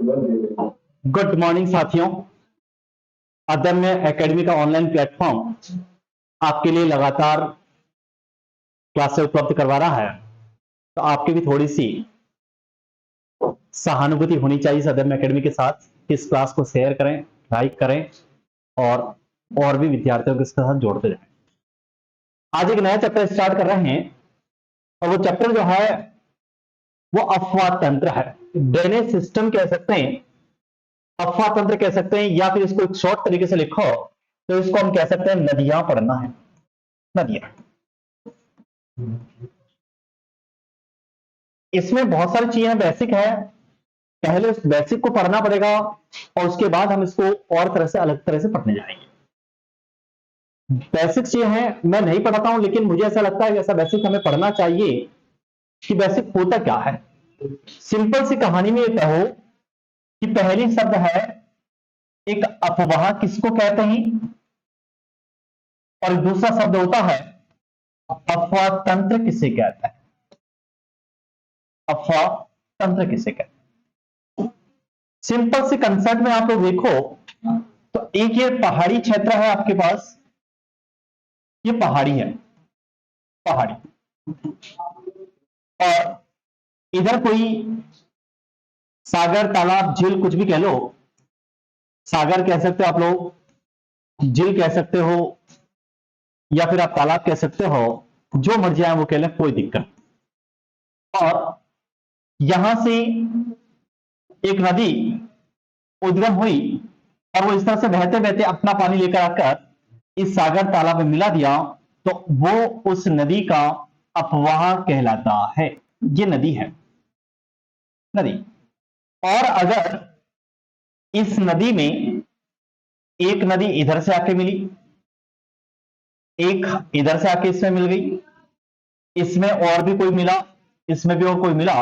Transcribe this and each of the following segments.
Good morning साथियों। अदम्य academy का ऑनलाइन प्लेटफॉर्म आपके लिए लगातार क्लासें उपलब्ध करवा रहा है, तो आपकी भी थोड़ी सी सहानुभूति होनी चाहिए इस अदम्य एकेडमी के साथ। इस क्लास को शेयर करें, लाइक करें और भी विद्यार्थियों के साथ जोड़ते जाएं। आज एक नया चैप्टर स्टार्ट कर रहे हैं और वो चैप्टर जो है वो अफवाह तंत्र है। ड्रेनेज सिस्टम कह सकते हैं, अफवाह तंत्र कह सकते हैं, या फिर इसको एक शॉर्ट तरीके से लिखो तो इसको हम कह सकते हैं नदियां पढ़ना है। नदियां, इसमें बहुत सारी चीजें बेसिक है, पहले उस बेसिक को पढ़ना पड़ेगा और उसके बाद हम इसको और तरह से अलग तरह से पढ़ने जाएंगे। बेसिक चीजें हैं, मैं नहीं पढ़ाता हूं, लेकिन मुझे ऐसा लगता है कि ऐसा बेसिक हमें पढ़ना चाहिए कि बेसिक होता क्या है। सिंपल सी कहानी में ये कहो कि पहली शब्द है एक अफवाह, किसको कहते हैं, और दूसरा शब्द होता है अफवाह तंत्र, किसे कहता है। अफवाह तंत्र किसे कहते हैं। सिंपल सी कंसेप्ट में आप लोग देखो तो एक ये पहाड़ी क्षेत्र है आपके पास, ये पहाड़ी है, पहाड़ी, और इधर कोई सागर, तालाब, झील, कुछ भी कह लो। सागर कह सकते हो आप लोग, झील कह सकते हो, या फिर आप तालाब कह सकते हो, जो मर्जी आए वो कह लें, कोई दिक्कत। और यहां से एक नदी उद्गम हुई और वो इस तरह से बहते बहते अपना पानी लेकर आकर इस सागर तालाब में मिला दिया, तो वो उस नदी का अफवाह कहलाता है। ये नदी है, नदी। और अगर इस नदी में एक नदी इधर से आके मिली, एक इधर से आके इसमें मिल गई, इसमें और भी कोई मिला, इसमें भी और कोई मिला,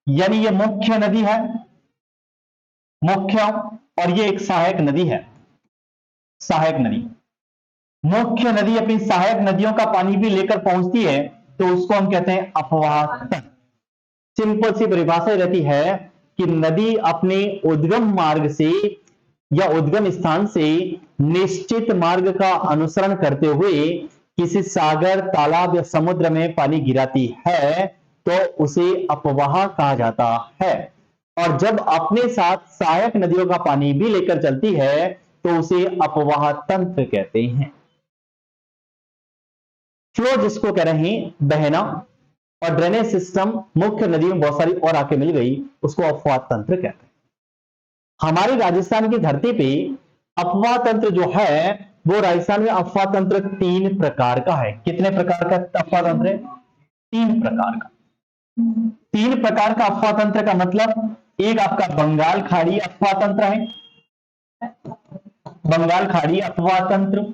यानी ये मुख्य नदी है, मुख्य, और ये एक सहायक नदी है, सहायक नदी। मुख्य नदी अपनी सहायक नदियों का पानी भी लेकर पहुंचती है, तो उसको हम कहते हैं अफवाह तंत्र। सिंपल सी परिभाषा रहती है कि नदी अपने उद्गम मार्ग से या उद्गम स्थान से निश्चित मार्ग का अनुसरण करते हुए किसी सागर, तालाब या समुद्र में पानी गिराती है, तो उसे अफवाह कहा जाता है। और जब अपने साथ सहायक नदियों का पानी भी लेकर चलती है, तो उसे अफवाह तंत्र कहते हैं। फ्लो जिसको कह रहे हैं, बहना, और ड्रेनेज सिस्टम, मुख्य नदी में बहुत सारी और आके मिल गई, उसको अफवाह तंत्र कहते हैं। हमारी राजस्थान की धरती पे अफवाह तंत्र जो है, वो राजस्थान में अफवाह तंत्र 3 प्रकार का है। कितने प्रकार का अफवाह तंत्र है? 3 प्रकार का। 3 प्रकार का अफवाह तंत्र का मतलब, एक आपका बंगाल खाड़ी अफवाह तंत्र है, बंगाल खाड़ी अफवाह तंत्र।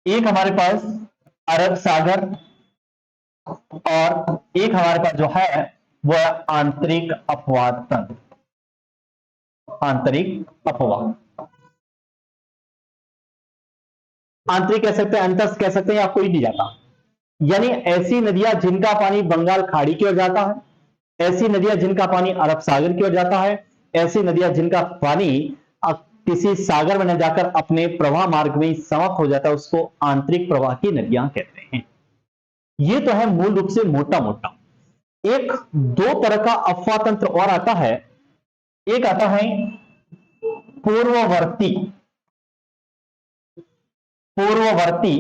एक हमारे पास अरब सागर, और एक हमारे पास जो है वो है आंतरिक अफवाह तंत्र, आंतरिक अफवाह। आंतरिक कह सकते हैं, अंतस कह सकते हैं, या कोई नहीं जाता। यानी ऐसी नदियां जिनका पानी बंगाल खाड़ी की ओर जाता है, ऐसी नदियां जिनका पानी अरब सागर की ओर जाता है, ऐसी नदियां जिनका पानी किसी सागर में न जाकर अपने प्रवाह मार्ग में समाप्त हो जाता है, उसको आंतरिक प्रवाह की नदियां कहते हैं। ये तो है मूल रूप से मोटा मोटा। एक 2 तरह का अफवाह तंत्र और आता है। एक आता है पूर्ववर्ती, पूर्ववर्ती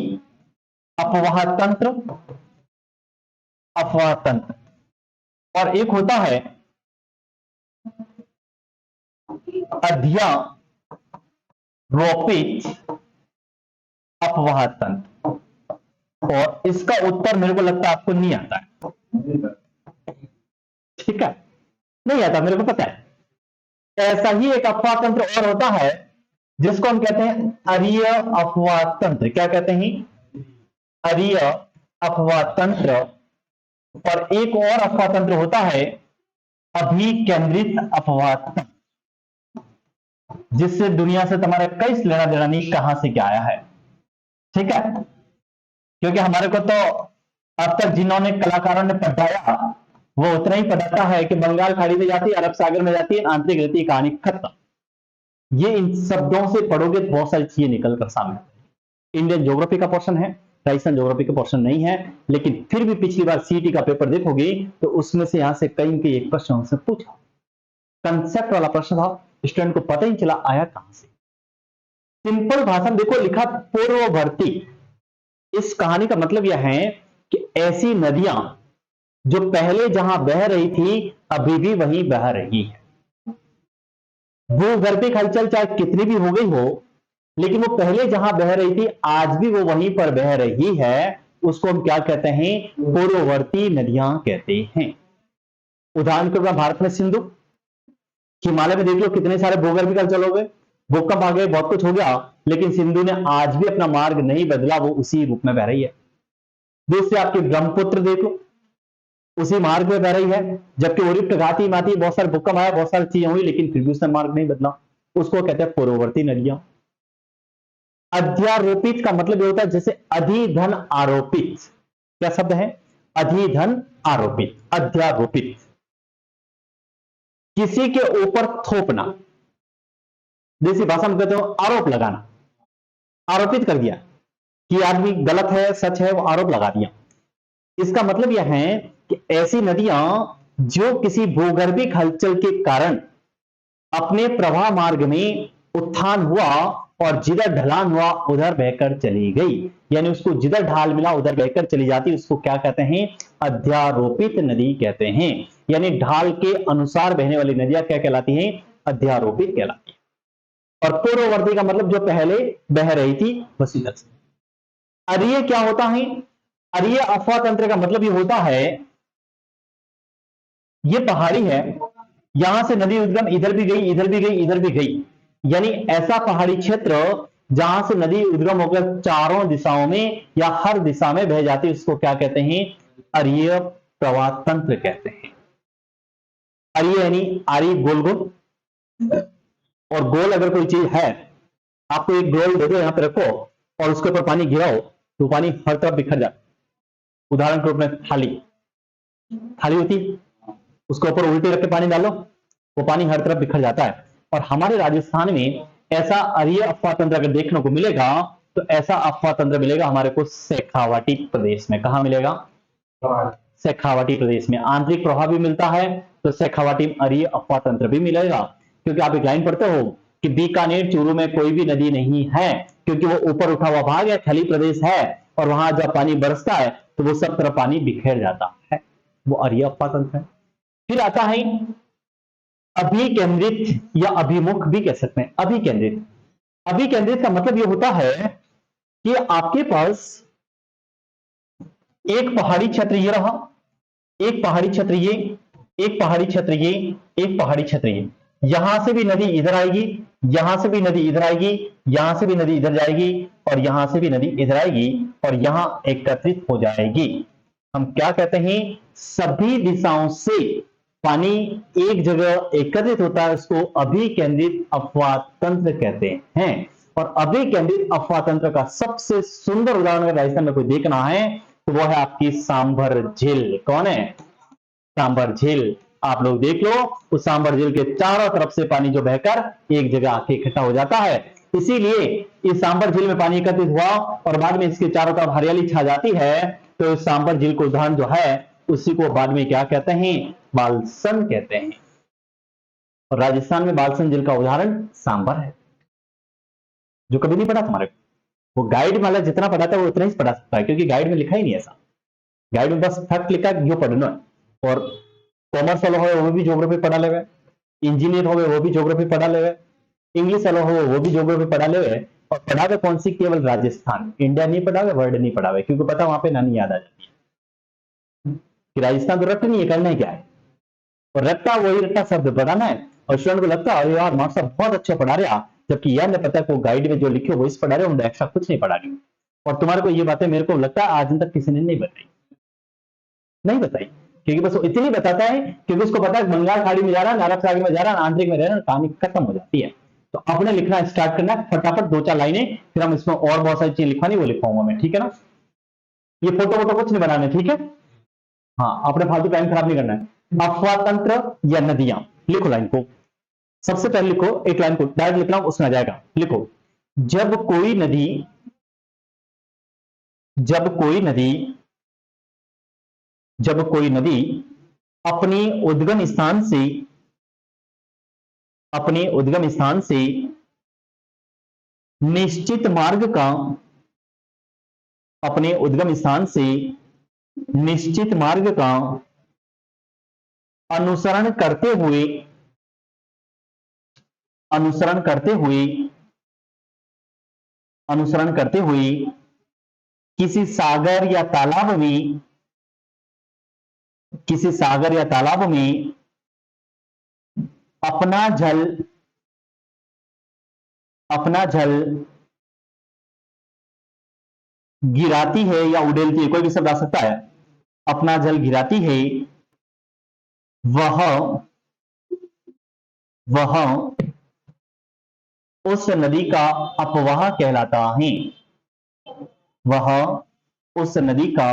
अफवाह तंत्र, अफवाह तंत्र, और एक होता है अध्यारोपित अफवाह तंत्र। और इसका उत्तर मेरे को लगता है आपको नहीं आता है, ठीक है, नहीं आता, मेरे को पता है। ऐसा ही एक अफवाह तंत्र और होता है जिसको हम कहते हैं अरीय अफवाह तंत्र। क्या कहते हैं? अरीय अफवाह तंत्र। और एक और अफवाह तंत्र होता है अभिकेंद्रित अफवाह तंत्र, जिससे दुनिया से तुम्हारा कई लेना देना नहीं, कहां से क्या आया है, ठीक है। क्योंकि हमारे को तो अब तक जिन्होंने कलाकारों ने पढ़ाया वो उतना ही पढ़ाता है कि बंगाल खाड़ी में जाती है, अरब सागर में जाती है, आंतरिक रहती है, कहानी खत्म। ये इन शब्दों से पढ़ोगे तो बहुत सारी चीजें निकल कर सामने। इंडियन ज्योग्राफी का पोर्शन है, राजस्थान ज्योग्राफी का पोर्शन नहीं है, लेकिन फिर भी पिछली बार सीटी का पेपर देखोगे तो उसमें से यहां से कई के एक प्रश्न हमसे पूछा, कंसेप्ट वाला प्रश्न था, स्टूडेंट को पता ही चला आया कहां से। सिंपल भाषा में देखो लिखा पूर्ववर्ती। इस कहानी का मतलब यह है कि ऐसी नदियां जो पहले जहां बह रही थी अभी भी वहीं बह रही है। भूगर्भिक हलचल चाहे कितनी भी हो गई हो, लेकिन वो पहले जहां बह रही थी आज भी वो वहीं पर बह रही है। उसको हम क्या कहते हैं? पूर्ववर्ती नदियां कहते हैं। उदाहरण के लिए भारत में सिंधु, हिमालय में देख लो कितने सारे भूगर्भिक हलचल हो गए, भूकंप आ गए, बहुत कुछ हो गया, लेकिन सिंधु ने आज भी अपना मार्ग नहीं बदला, वो उसी रूप में बह रही है। दूसरे आपकी ब्रह्मपुत्र देख लो, उसी मार्ग में बह रही है, जबकि ओरिफ्ट घाटी माती बहुत सारे भूकंप आया, बहुत सारी चीजें हुई, लेकिन फिर भी उसने मार्ग नहीं बदला। उसको कहते हैं पूर्ववर्ती नदियां। अध्यारोपित का मतलब ये होता है जैसे अधिधन आरोपित। क्या शब्द है? अधिधन आरोपित, अध्यारोपित, किसी के ऊपर थोपना। देसी भाषा में कहते हो आरोप लगाना, आरोपित कर दिया कि आदमी गलत है, सच है, वो आरोप लगा दिया। इसका मतलब यह है कि ऐसी नदियां जो किसी भूगर्भिक हलचल के कारण अपने प्रवाह मार्ग में उत्थान हुआ और जिधर ढलान हुआ उधर बहकर चली गई, यानी उसको जिधर ढाल मिला उधर बहकर चली जाती, उसको क्या कहते हैं? अध्यारोपित नदी कहते हैं। यानी ढाल के अनुसार बहने वाली नदियां क्या कहलाती हैं? अध्यारोपित कहलाती है। और पूर्ववर्ती का मतलब जो पहले बह रही थी बस इधर से। अरीय क्या होता है? अरीय अफवाह तंत्र का मतलब ये होता है, ये पहाड़ी है, यहां से नदी उद्गम इधर भी गई, इधर भी गई, इधर भी गई, यानी ऐसा पहाड़ी क्षेत्र जहां से नदी उद्गम होकर चारों दिशाओं में या हर दिशा में बह जाती है, उसको क्या कहते हैं? अरीय प्रवाह तंत्र कहते हैं। अरीय यानी आरी गोल गोल, और गोल अगर कोई चीज है, आपको एक गोल दे दो, यहां पर रखो और उसके ऊपर पानी गिराओ तो पानी हर तरफ बिखर जाए। उदाहरण के रूप में थाली, थाली होती, उसके ऊपर उल्टे रख के पानी डालो, वो पानी हर तरफ बिखर जाता है। और हमारे राजस्थान में ऐसा अरीय अफवाह तंत्र अगर देखने को मिलेगा तो ऐसा अफवाह तंत्र मिलेगा हमारे को शेखावाटी प्रदेश में। कहां मिलेगा? शेखावाटी प्रदेश में। आंतरिक प्रवाह भी मिलता है तो शेखावाटी में अरीय अफवाह तंत्र भी मिलेगा। क्योंकि आप एक लाइन पढ़ते हो कि बीकानेर चूरू में कोई भी नदी नहीं है, क्योंकि वो ऊपर उठा हुआ भाग है, खली प्रदेश है, और वहां जब पानी बरसता है तो वो सब तरफ पानी बिखेर जाता है, वो अरीय अफवाह तंत्र है। फिर आता है अभिकेंद्रित या अभिमुख भी कह सकते हैं। अभिकेंद्रित, अभिकेंद्रित का मतलब यह होता है कि आपके पास एक पहाड़ी क्षेत्र ये रहा, एक पहाड़ी क्षेत्र ये, एक पहाड़ी क्षेत्र ये, एक पहाड़ी क्षेत्र ये, यहां से भी नदी इधर आएगी, यहां से भी नदी इधर आएगी, यहां से भी नदी इधर जाएगी, और यहां से भी नदी इधर आएगी और यहां एकत्रित हो जाएगी। हम क्या कहते हैं? सभी दिशाओं से पानी एक जगह एकत्रित होता है, उसको अभिकेंद्रित अफवाह तंत्र कहते हैं। और अभिकेंद्रित अफवाह तंत्र का सबसे सुंदर उदाहरण अगर राजस्थान में कोई देखना है तो वो है आपकी सांभर झील। कौन है? सांभर झील। आप लोग देख लो, उस सांभर झील के चारों तरफ से पानी जो बहकर एक जगह आके इकट्ठा हो जाता है, इसीलिए इस सांभर झील में पानी एकत्रित हुआ और बाद में इसके चारों तरफ हरियाली छा जाती है, तो इस सांभर झील को उदाहरण जो है उसी को बाद में क्या कहते हैं? बालसन कहते हैं। और राजस्थान में बालसन झील का उदाहरण सांभर है। जो कभी नहीं पढ़ा तुम्हारे, वो गाइड वाला जितना पढ़ा था वो उतना ही पढ़ा सकता है, क्योंकि गाइड में लिखा ही नहीं ऐसा। गाइड में बस फैक्ट लिखा जो पढ़ना है। और कॉमर्स वाला हो वो भी ज्योग्राफी पढ़ा लेवे, इंजीनियर हो वो भी ज्योग्राफी पढ़ा लेवे, इंग्लिश वाला हो वो भी ज्योग्राफी पढ़ा लेवे। और पढ़ावे कौन सी? केवल राजस्थान, इंडिया नहीं पढ़ावे, वर्ल्ड नहीं पढ़ावे, क्योंकि पता वहां पे नानी याद आ जाती है कि राजस्थान तो रट्टा नहीं है, करना है क्या है? और रट्टा वही रट्टा शब्द पढ़ाना है। और स्टूडेंट को लगता है अरे यार मास्टर बहुत अच्छा पढ़ा रहे हैं, जबकि यार नहीं पता को गाइड में जो लिखे वो इस पढ़ा रहे हो, एक्स्ट्रा कुछ नहीं पढ़ा रही। और तुम्हारे को ये बातें मेरे को लगता है आज तक किसी ने नहीं बताई, नहीं बताई, क्योंकि बस वो इतनी बताता है क्योंकि उसको पता है बंगाल खाड़ी में जा रहा है, अरब सागर में जा रहा है, आंतरिक में रह रहा है, कहानी खत्म हो जाती है। तो अपने लिखना स्टार्ट करना फटाफट, दो चार लाइनें, फिर हम इसमें और बहुत सारी चीजें लिखवानी वो लिखवाऊंगा मैं, ठीक है ना? ये फोटो वोटो कुछ नहीं बनाने, ठीक है? हाँ, आपने फालतू टाइम खराब नहीं करना है। अफवाह तंत्र या नदियां, लिखो लाइन को। सबसे पहले लिखो एक लाइन को, डायरेक्ट लिखना उसमें आ जाएगा। लिखो, जब कोई नदी, जब कोई नदी, जब कोई नदी अपनी उद्गम स्थान से, अपने उद्गम स्थान से निश्चित मार्ग का, अपने उद्गम स्थान से निश्चित मार्ग का अनुसरण करते हुए, अनुसरण करते हुए, अनुसरण करते हुए किसी सागर या तालाब में, किसी सागर या तालाब में अपना जल, अपना जल गिराती है या उड़ेलती है, कोई भी शब्द आ सकता है, अपना जल गिराती है, वह, वह उस नदी का अपवाह कहलाता है, वह उस नदी का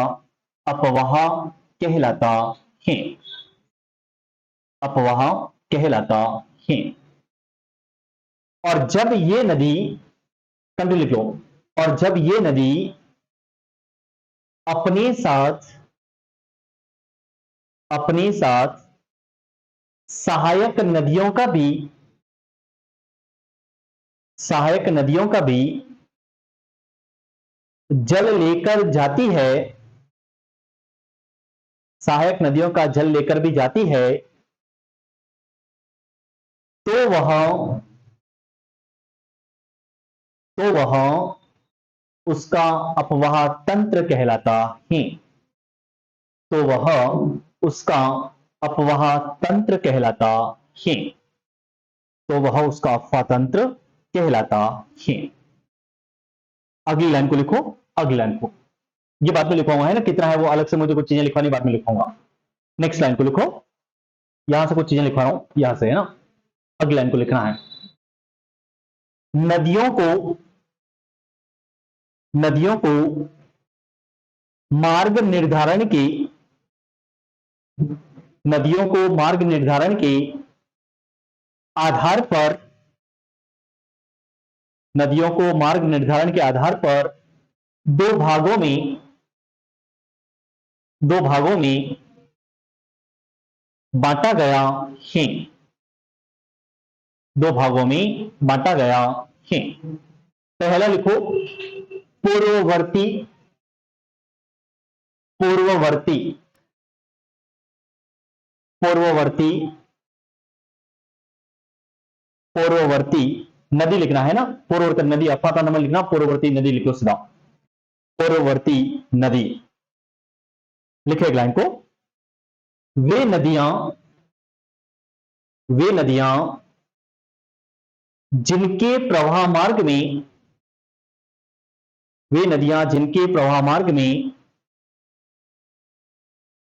अपवाह कहलाता है, अपवाह कहलाता है। और जब ये नदी, कंटिन्यू लिख लो, और जब ये नदी अपने साथ, अपने साथ सहायक नदियों का भी, सहायक नदियों का भी जल लेकर जाती है, सहायक नदियों का जल लेकर भी जाती है, तो वह, तो वह उसका अपवाह तंत्र कहलाता है, तो वह उसका अपवाह तंत्र कहलाता है, तो वह उसका अपवाह तंत्र कहलाता है। अगली लाइन को लिखो, अगली लाइन को, ये बाद में लिखवाऊंगा है ना, कितना है वो अलग से मुझे कुछ चीजें लिखवानी बाद में लिखवाऊंगा। नेक्स्ट लाइन को लिखो, यहां से कुछ चीजें लिखवा रहा हूं, यहां से है ना, अगली लाइन को लिखना है। नदियों को, नदियों को मार्ग निर्धारण के, नदियों को मार्ग निर्धारण के आधार पर, नदियों को मार्ग निर्धारण के आधार पर दो भागों में, दो भागों में बांटा गया है, दो भागों में बांटा गया है। पहला लिखो पूर्ववर्ती, पूर्ववर्ती, पूर्ववर्ती, पूर्ववर्ती नदी लिखना है ना, पूर्ववर्ती नदी, अफाता नंबर लिखना, पूर्ववर्ती नदी लिखो सीधा, पूर्ववर्ती नदी। लिखे एक लाइन को, वे नदियां, वे नदियां जिनके प्रवाह मार्ग में, वे नदियां जिनके प्रवाह मार्ग में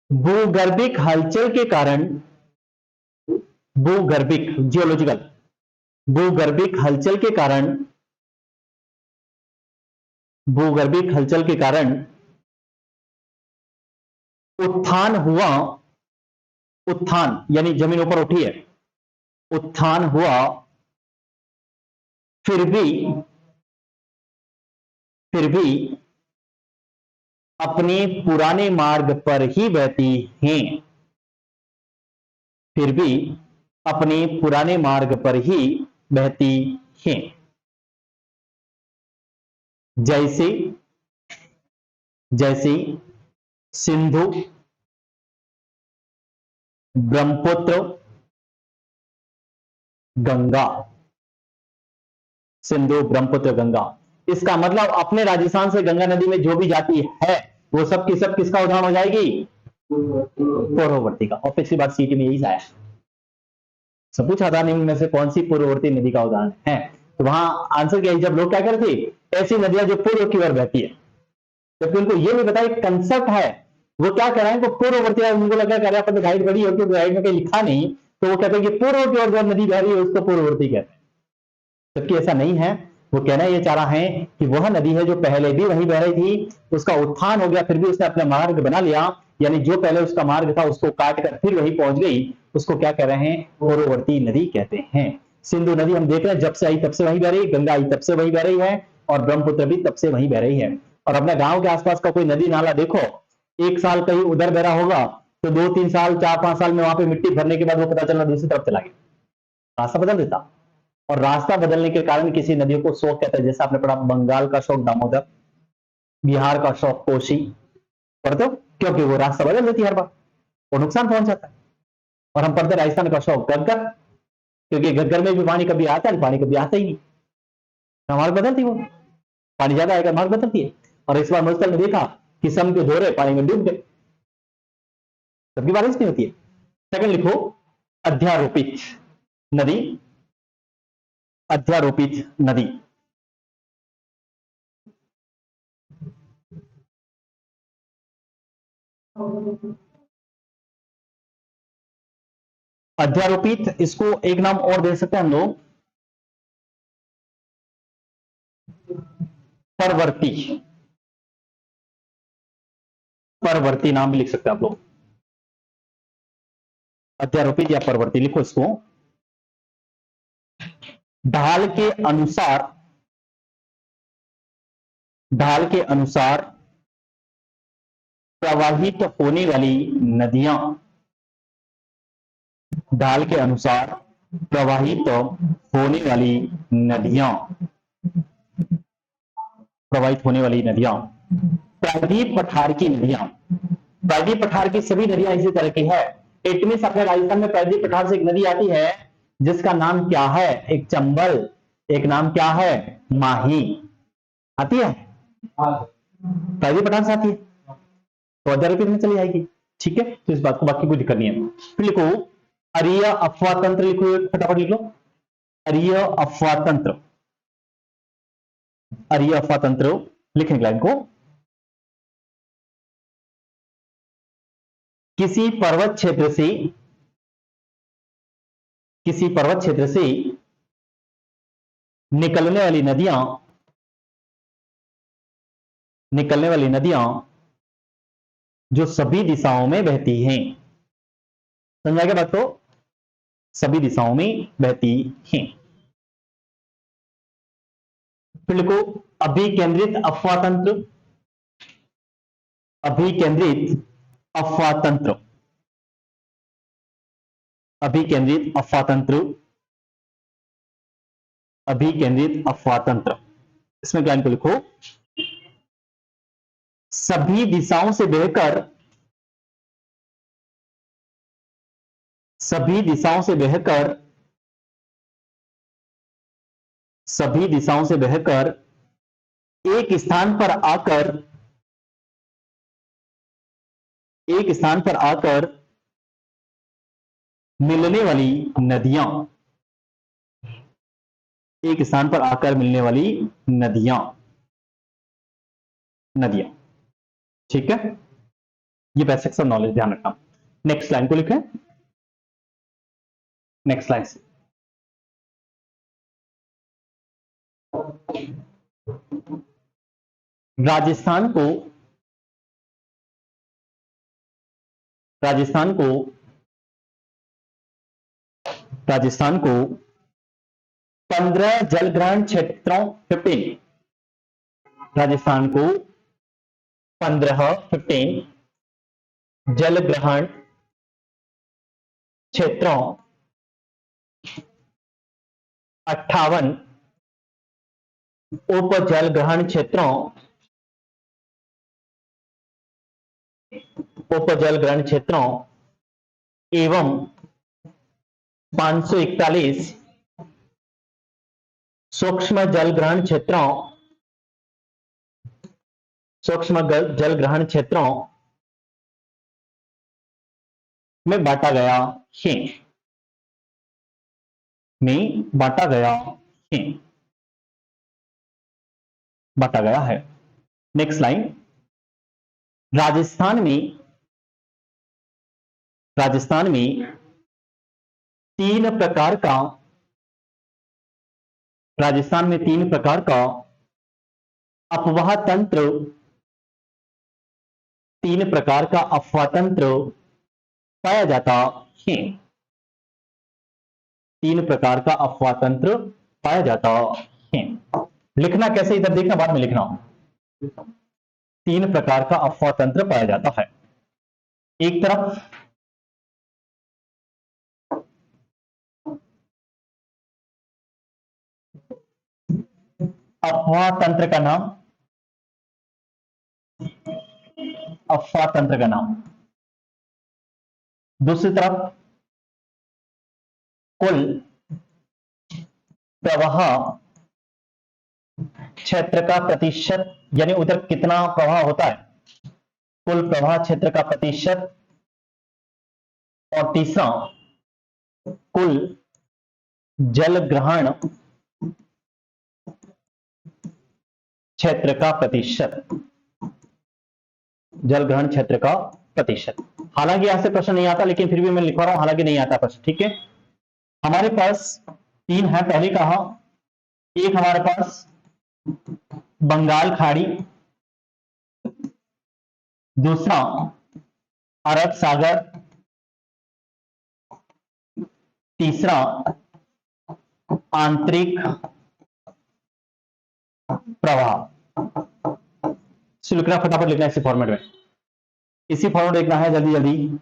भूगर्भिक हलचल के कारण, भूगर्भिक जियोलॉजिकल, भूगर्भिक हलचल के कारण, भूगर्भिक हलचल के कारण उत्थान हुआ, उत्थान यानी जमीन ऊपर उठी है, उत्थान हुआ, फिर भी अपने पुराने मार्ग पर ही बहती हैं, फिर भी अपने पुराने मार्ग पर ही बहती हैं। जैसे, जैसे सिंधु, ब्रह्मपुत्र, गंगा, सिंधु ब्रह्मपुत्र गंगा। इसका मतलब अपने राजस्थान से गंगा नदी में जो भी जाती है वो सब की सब किसका उदाहरण हो जाएगी, पूर्ववर्ती का। ऑब्वियसली बात सीटी में यही आया, सब पूछा था निम्न में से कौन सी पूर्ववर्ती नदी का उदाहरण है, तो वहां आंसर क्या है, जब लोग क्या करते ऐसी नदियां जो पूर्व की ओर बहती है, जबकि उनको ये नहीं पता एक कंसेप्ट है, वो क्या कर रहे हैं, पूर्ववर्ती, उनको लगा कर अपन गाइड बड़ी होगी, गाइड में कहीं लिखा नहीं, तो वो कहते हैं कि पूर्व की ओर जो नदी बह रही है उसको पूर्ववर्ती कहते हैं, जबकि ऐसा नहीं है। वो कहना ये चाह रहा है कि वह नदी है जो पहले भी वहीं बह रही थी, उसका उत्थान हो गया, फिर भी उसने अपना मार्ग बना लिया, यानी जो पहले उसका मार्ग था उसको काट कर फिर वही पहुंच गई, उसको क्या कह रहे हैं, पूर्ववर्ती नदी कहते हैं। सिंधु नदी हम देख रहे हैं जब से आई तब से वहीं बह रही, गंगा आई तब से वहीं बह रही है, और ब्रह्मपुत्र भी तब से वहीं बह रही है। और अपने गांव के आसपास का कोई नदी नाला देखो, एक साल कहीं उधर बह रहा होगा तो 2-3 साल 4-5 साल में वहां पे मिट्टी भरने के बाद वो पता चलना दूसरी तरफ चला गया, रास्ता बदल देता। और रास्ता बदलने के कारण किसी नदियों को शोक कहते हैं, जैसे आपने पढ़ा बंगाल का शोक दामोदर, बिहार का शोक कोसी, पढ़ते हो, क्योंकि वो रास्ता बदल देती है हर बार, वो नुकसान पहुंच जाता है। और हम पढ़ते राजस्थान का शोक गग्गर, क्योंकि गग्गर में भी पानी कभी आता है, पानी कभी आता ही नहीं, मार्ग बदलती वो, पानी ज्यादा आएगा मार्ग बदलती है। और इस बार मुस्तल ने देखा कि सम के धोरे पानी में डूब गए, तब बारिश नहीं होती है। सेकंड लिखो, अध्यारोपित नदी, अध्यारोपित नदी। अध्यारोपित, इसको एक नाम और दे सकते हैं हम लोग, परवर्ती, परवर्ती नाम भी लिख सकते हैं आप लोग, अध्यारोपित या परवर्ती लिखो इसको। ढाल के अनुसार, ढाल के अनुसार प्रवाहित होने वाली नदियां, ढाल के अनुसार प्रवाहित होने वाली नदियां, प्रवाहित होने वाली नदियां, प्रायद्वीप पठार की नदियां, प्रायद्वीप पठार की सभी नदियां इसी तरह की है। इट मींस अपने राजस्थान में प्रायद्वीप पठार से एक नदी आती है जिसका नाम क्या है, एक चंबल, एक नाम क्या है, माही, आती है, प्रायद्वीप पठार से आती है, तो अध्यारोपित में चली जाएगी। ठीक है, तो इस बात को बाकी कोई दिक्कत नहीं है। फिर लिखो अरीय अफवाह तंत्र, लिखो फटाफट लिख लो, अरीय अफवाह तंत्र, अरीय अफवाह तंत्र लिखेंगे लाइन को। किसी पर्वत क्षेत्र से, किसी पर्वत क्षेत्र से निकलने वाली नदियां, निकलने वाली नदियां जो सभी दिशाओं में बहती हैं, समझ आएगा बात को, सभी दिशाओं में बहती हैं। फिर लिखो अभिकेंद्रित अफवाह तंत्र, अभिकेंद्रित अफवाह तंत्र, अभिकेंद्रित अफवाह तंत्र, अभिकेंद्रित अफवाह तंत्र। इसमें ज्ञान को लिखो, सभी दिशाओं से बहकर, सभी दिशाओं से बहकर, सभी दिशाओं से बहकर एक स्थान पर आकर, एक स्थान पर आकर मिलने वाली नदियां, एक स्थान पर आकर मिलने वाली नदियां, नदियां। ठीक है, ये बेसिक्स ऑफ नॉलेज ध्यान रखना। नेक्स्ट लाइन को लिखें, नेक्स्ट लाइन से राजस्थान को, राजस्थान को, राजस्थान को 15 जलग्रहण क्षेत्रों, 15, राजस्थान को 15 जलग्रहण क्षेत्रों, 58 उप जलग्रहण क्षेत्रों, उप जलग्रहण क्षेत्रों एवं 541 सूक्ष्म जलग्रहण क्षेत्रों, सूक्ष्म जलग्रहण क्षेत्रों में बांटा गया है, में बांटा गया है, बांटा गया है। नेक्स्ट लाइन, राजस्थान में, राजस्थान में 3 प्रकार का, राजस्थान में 3 प्रकार का अफवाह तंत्र तीन प्रकार का अफवाह तंत्र पाया जाता है। तीन प्रकार का अफवाह तंत्र पाया जाता है। लिखना कैसे, इधर देखना, बाद में लिखना। तीन प्रकार का अफवाह तंत्र पाया जाता है। एक तरफ अफवाह तंत्र का नाम, अफवाह तंत्र का नाम। दूसरी तरफ कुल प्रवाह क्षेत्र का प्रतिशत, यानी उधर कितना प्रवाह होता है, कुल प्रवाह क्षेत्र का प्रतिशत। और तीसरा कुल जल ग्रहण क्षेत्र का प्रतिशत, जल ग्रहण क्षेत्र का प्रतिशत। हालांकि यहां से प्रश्न नहीं आता, लेकिन फिर भी मैं लिखवा रहा हूं, हालांकि नहीं आता प्रश्न, ठीक है। हमारे पास तीन है, पहले कहा एक हमारे पास बंगाल खाड़ी, दूसरा अरब सागर, तीसरा आंतरिक प्रवाह। लिखना, फटाफट लिखना इसी फॉर्मेट में, इसी फॉर्मेट में लिखना है, जल्दी जल्दी।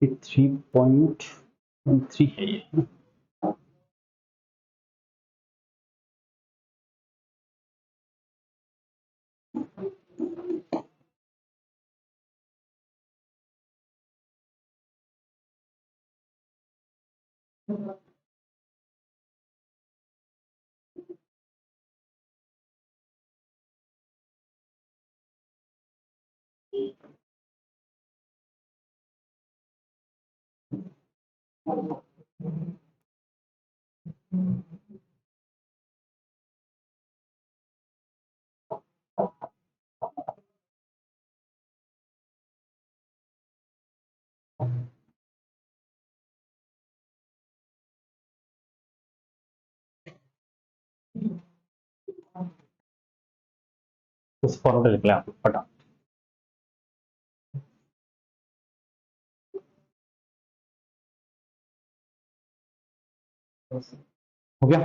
ये 3.13 है ये। उस फॉर्मेट लिख लें फटा। हो गया।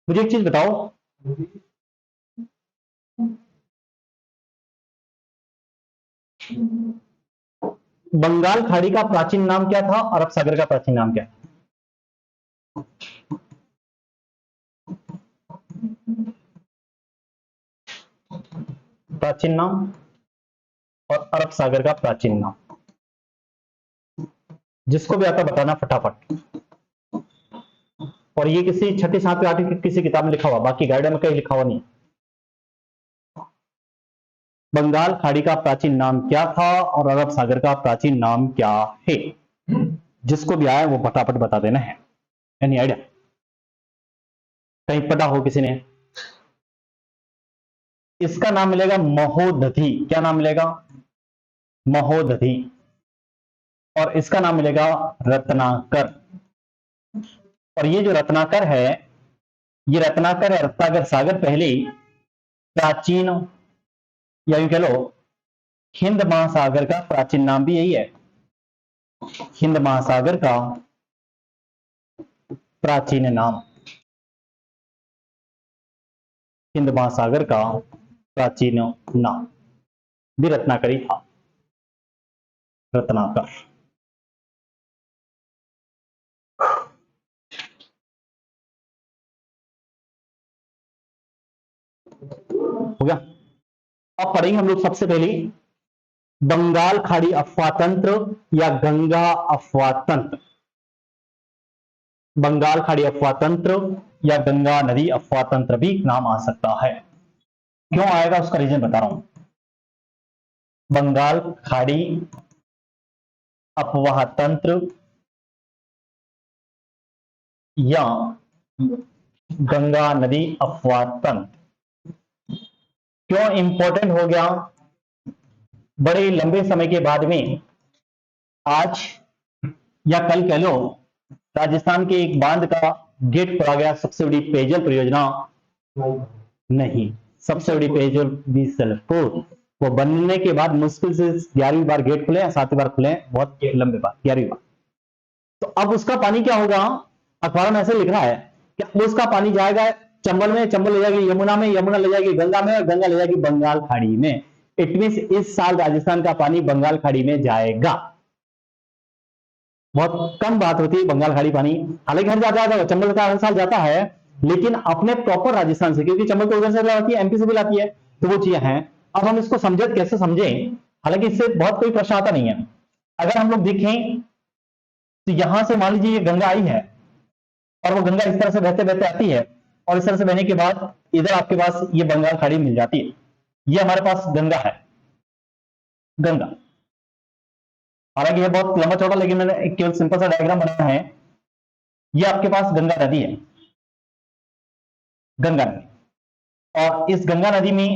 मुझे एक चीज बताओ, बंगाल खाड़ी का प्राचीन नाम क्या था, अरब सागर का प्राचीन नाम क्या? प्राचीन नाम और अरब सागर का प्राचीन नाम, जिसको भी आता बताना फटाफट। और ये किसी छठी सातवीं आठवीं की किसी किताब में लिखा हुआ, बाकी गाइड में कहीं लिखा हुआ नहीं। बंगाल खाड़ी का प्राचीन नाम क्या था और अरब सागर का प्राचीन नाम क्या है? जिसको भी आया वो फटाफट बता देना है। Any idea? कहीं पता हो किसी ने? इसका नाम मिलेगा महोदधि। क्या नाम मिलेगा? महोदधि। और इसका नाम मिलेगा रत्नाकर। और ये जो रत्नाकर है, ये रत्नाकर है, रत्नाकर सागर पहले प्राचीन, या यूं कह लो हिंद महासागर का प्राचीन नाम भी यही है। हिंद महासागर का प्राचीन नाम, हिंद महासागर का प्राचीन नाम भी रत्नाकरी था। रत्नाकर। हो गया। अब पढ़ेंगे हम लोग सबसे पहले बंगाल खाड़ी अफवाह तंत्र या गंगा अफवाह तंत्र। बंगाल खाड़ी अफवाह तंत्र या गंगा नदी अफवाह तंत्र भी नाम आ सकता है। क्यों आएगा उसका रीजन बता रहा हूं। बंगाल खाड़ी अफवाह तंत्र या गंगा नदी अफवाह तंत्र क्यों इंपॉर्टेंट हो गया। बड़े लंबे समय के बाद में आज या कल कह लो राजस्थान के एक बांध का गेट खोला गया। सबसे बड़ी पेयजल परियोजना नहीं, सबसे बड़ी पेयजल बीसलपुर, वो बनने के बाद मुश्किल से 11वीं बार गेट खुले, 7वीं बार खुले, बहुत लंबे बार 11वीं बार। तो अब उसका पानी क्या होगा, अखबार में ऐसे लिख रहा है कि अब उसका पानी जाएगा चंबल में, चंबल ले जाएगी यमुना में, यमुना ले जाएगी गंगा में, और गंगा ले जाएगी बंगाल खाड़ी में। इट मींस इस साल राजस्थान का पानी बंगाल खाड़ी में जाएगा। बहुत कम बात होती है बंगाल खाड़ी पानी, हालांकि हर जाता है, चंबल का हर साल जाता है, लेकिन अपने प्रॉपर राजस्थान से, क्योंकि चंबल तो उधर से लाती है, एमपी से भी लाती है, तो वो चीजें हैं। अब हम इसको समझे कैसे समझें, हालांकि इससे बहुत कोई प्रश्न आता नहीं है। अगर हम लोग देखें तो यहां से मान लीजिए ये गंगा आई है और वो गंगा इस तरह से बहते बहते आती है, और इस तरह से बहने के बाद इधर आपके पास ये बंगाल खाड़ी मिल जाती है। ये हमारे पास गंगा है, गंगा, हालांकि ये बहुत लंबा चौड़ा, लेकिन मैंने एक केवल सिंपल सा डायग्राम बनाया है। ये आपके पास गंगा नदी है, गंगा नदी, और इस गंगा नदी में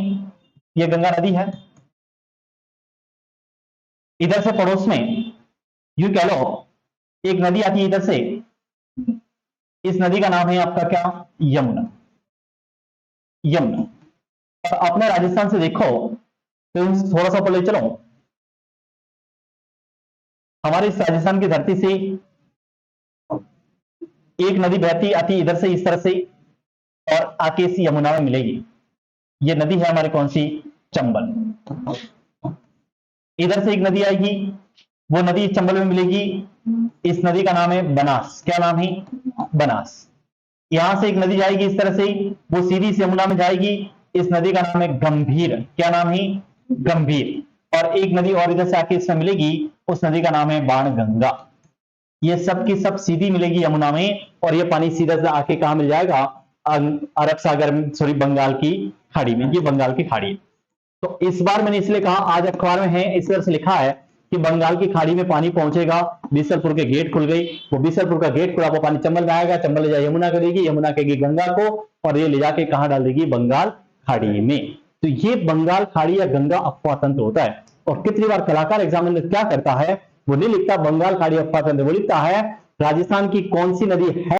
ये गंगा नदी है। इधर से पड़ोस में यूं कह लो एक नदी आती है इधर से, इस नदी का नाम है आपका क्या, यमुना। यमुना, और अपने राजस्थान से देखो तो थोड़ा सा पहले चलो, हमारे इस राजस्थान की धरती से एक नदी बहती आती इधर से इस तरह से, और आके इस यमुना में मिलेगी। ये नदी है हमारी कौन सी, चंबल। इधर से एक नदी आएगी, वो नदी चंबल में मिलेगी, इस नदी का नाम है बनास। क्या नाम है, बनास। यहां से एक नदी जाएगी इस तरह से, वो सीधी से यमुना में जाएगी, इस नदी का नाम है गंभीर। क्या नाम है, गंभीर। और एक नदी और इधर से आके इसमें मिलेगी, उस नदी का नाम है बाणगंगा। ये सब की सब सीधी मिलेगी यमुना में, और ये पानी सीधा से आके कहां मिल जाएगा, अरब सागर में, सॉरी बंगाल की खाड़ी में। ये बंगाल की खाड़ी है। तो इस बार मैंने इसलिए कहा, आज अखबार में है इस तरह से लिखा है कि बंगाल की खाड़ी में पानी पहुंचेगा, बीसलपुर के गेट खुल गई, वो बीसलपुर का गेट खुला, वो पानी चंबल में आएगा, चंबल ले जाए यमुना को देगी, यमुना कहेगी गंगा को, और ये ले जाके कहां डाल देगी, बंगाल खाड़ी में। तो ये बंगाल खाड़ी या गंगा अफवाह तंत्र होता है। और कितनी बार कलाकार एग्जाम में क्या करता है, वो नहीं लिखता बंगाल खाड़ी अफवाह तंत्र, वो लिखता है राजस्थान की कौन सी नदी है